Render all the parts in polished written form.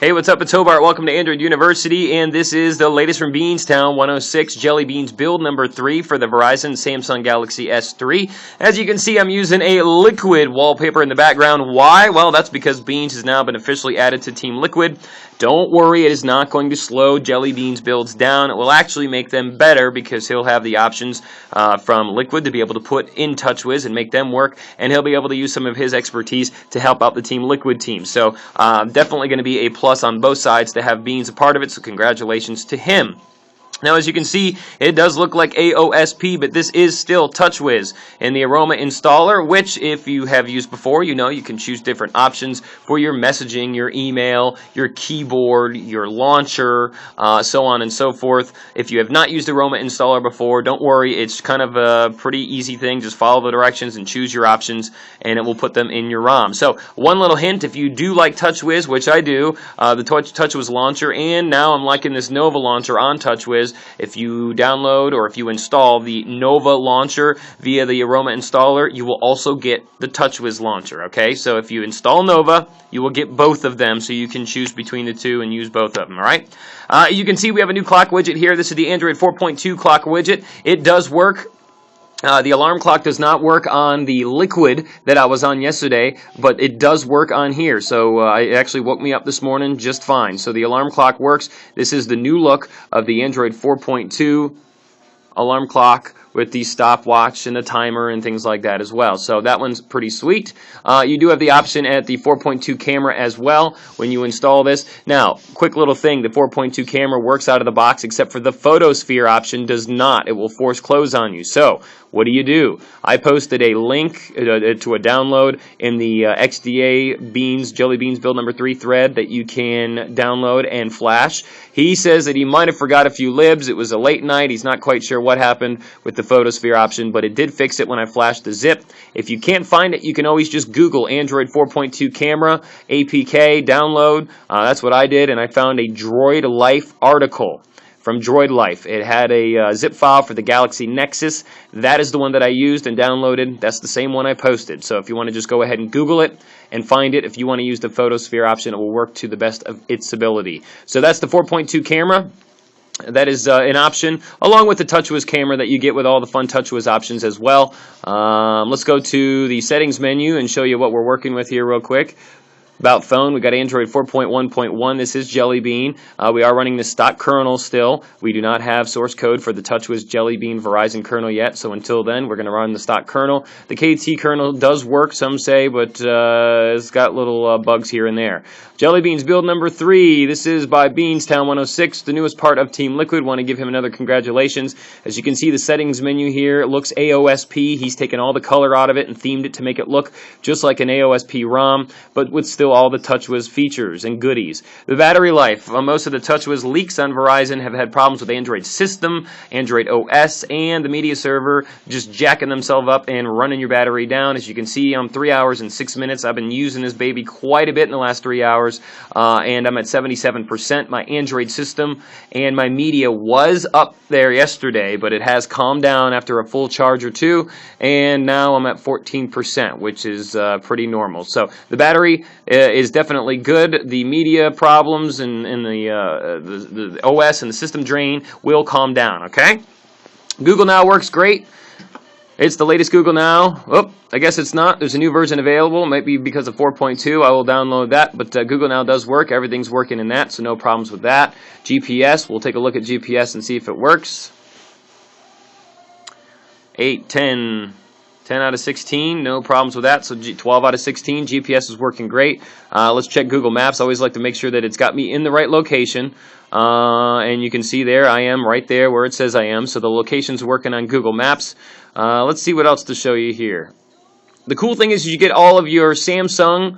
Hey, what's up? It's Hobart. Welcome to Android University, and this is the latest from Beanstown 106 JellyBeans build number 3 for the Verizon Samsung Galaxy S3. As you can see, I'm using a Liquid wallpaper in the background. Why? Well, that's because Beans has now been officially added to Team Liquid. Don't worry, it is not going to slow JellyBeans builds down. It will actually make them better because he'll have the options from Liquid to be able to put in TouchWiz and make them work, and he'll be able to use some of his expertise to help out the Team Liquid team. So definitely going to be a plus on both sides to have Beans a part of it, so congratulations to him. Now, as you can see, it does look like AOSP, but this is still TouchWiz in the Aroma installer, which, if you have used before, you know you can choose different options for your messaging, your email, your keyboard, your launcher, so on and so forth. If you have not used Aroma installer before, don't worry. It's kind of a pretty easy thing. Just follow the directions and choose your options, and it will put them in your ROM. So, one little hint, if you do like TouchWiz, which I do, the TouchWiz launcher, and now I'm liking this Nova launcher on TouchWiz. If you download or if you install the Nova launcher via the Aroma installer, you will also get the TouchWiz launcher, okay? So if you install Nova, you will get both of them, so you can choose between the two and use both of them, all right? You can see we have a new clock widget here. This is the Android 4.2 clock widget. It does work. The alarm clock does not work on the Liquid that I was on yesterday, but it does work on here. So it actually woke me up this morning just fine. So the alarm clock works. This is the new look of the Android 4.2 alarm clock with the stopwatch and the timer and things like that as well. So that one's pretty sweet. You do have the option at the 4.2 camera as well when you install this. Now, quick little thing, the 4.2 camera works out of the box except for the photosphere option does not. It will force close on you. So, what do? I posted a link to a download in the XDA Beans, JellyBeans build number 3 thread that you can download and flash. He says that he might have forgot a few libs. It was a late night. He's not quite sure what happened with the photosphere option, but it did fix it when I flashed the zip. If you can't find it, you can always just Google Android 4.2 camera, APK, download. That's what I did, and I found a Droid Life article from Droid Life. It had a zip file for the Galaxy Nexus. That is the one that I used and downloaded. That's the same one I posted. So if you want to just go ahead and Google it and find it, if you want to use the photosphere option, it will work to the best of its ability. So that's the 4.2 camera. That is an option, along with the TouchWiz camera that you get with all the fun TouchWiz options as well. Let's go to the settings menu and show you what we're working with here real quick. About phone, we got Android 4.1.1. This is JellyBean. We are running the stock kernel still. We do not have source code for the TouchWiz JellyBean Verizon kernel yet, so until then, we're going to run the stock kernel. The KT kernel does work, some say, but it's got little bugs here and there. JellyBeans build number 3. This is by Beanstown 106, the newest part of Team Liquid. Want to give him another congratulations. As you can see, the settings menu here, it looks AOSP. He's taken all the color out of it and themed it to make it look just like an AOSP ROM, but with still all the TouchWiz features and goodies. The battery life. Most of the TouchWiz leaks on Verizon have had problems with Android system, Android OS, and the media server just jacking themselves up and running your battery down. As you can see, I'm 3 hours and 6 minutes. I've been using this baby quite a bit in the last 3 hours. And I'm at 77%. My Android system and my media was up there yesterday, but it has calmed down after a full charge or two, and now I'm at 14%, which is pretty normal. So the battery is definitely good. The media problems and the OS and the system drain will calm down, okay? Google Now works great. It's the latest Google Now. Oh, I guess it's not. There's a new version available. It might be because of 4.2. I will download that. But Google Now does work. Everything's working in that, so no problems with that. GPS. We'll take a look at GPS and see if it works. 8, 10 out of 16. No problems with that. So 12 out of 16. GPS is working great. Let's check Google Maps. I always like to make sure that it's got me in the right location. And you can see there I am right there where it says I am. So the location's working on Google Maps. Let's see what else to show you here. The cool thing is you get all of your Samsung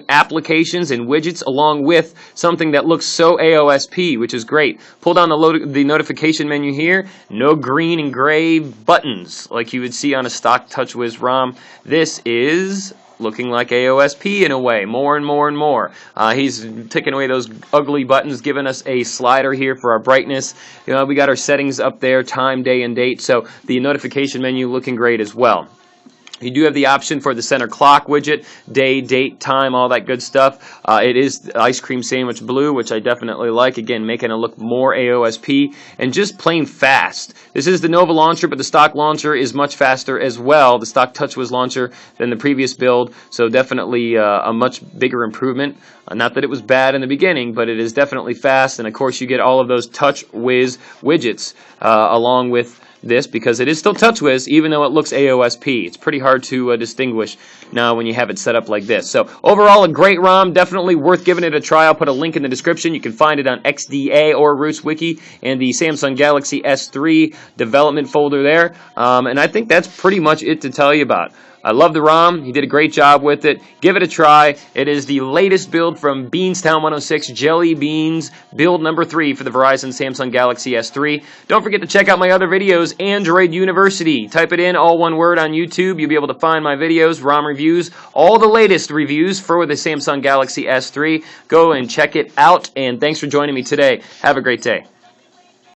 applications and widgets along with something that looks so AOSP, which is great. Pull down the notification menu here. No green and gray buttons like you would see on a stock TouchWiz ROM. This is looking like AOSP in a way, more and more and more. He's taking away those ugly buttons, giving us a slider here for our brightness. We got our settings up there, time, day, and date, so the notification menu looking great as well. You do have the option for the center clock widget, day, date, time, all that good stuff. It is ice cream sandwich blue, which I definitely like. Again, making it look more AOSP and just plain fast. This is the Nova launcher, but the stock launcher is much faster as well. The stock TouchWiz launcher than the previous build, so definitely a much bigger improvement. Not that it was bad in the beginning, but it is definitely fast. And of course, you get all of those TouchWiz widgets along with this, because it is still TouchWiz, even though it looks AOSP. It's pretty hard to distinguish now when you have it set up like this. So overall, a great ROM, definitely worth giving it a try. I'll put a link in the description. You can find it on XDA or Roost Wiki and the Samsung Galaxy S3 development folder there. And I think that's pretty much it to tell you about. I love the ROM. He did a great job with it. Give it a try. It is the latest build from Beanstown 106, JellyBeans, build number 3 for the Verizon Samsung Galaxy S3. Don't forget to check out my other videos, Android University. Type it in, all one word, on YouTube. You'll be able to find my videos, ROM reviews, all the latest reviews for the Samsung Galaxy S3. Go and check it out, and thanks for joining me today. Have a great day.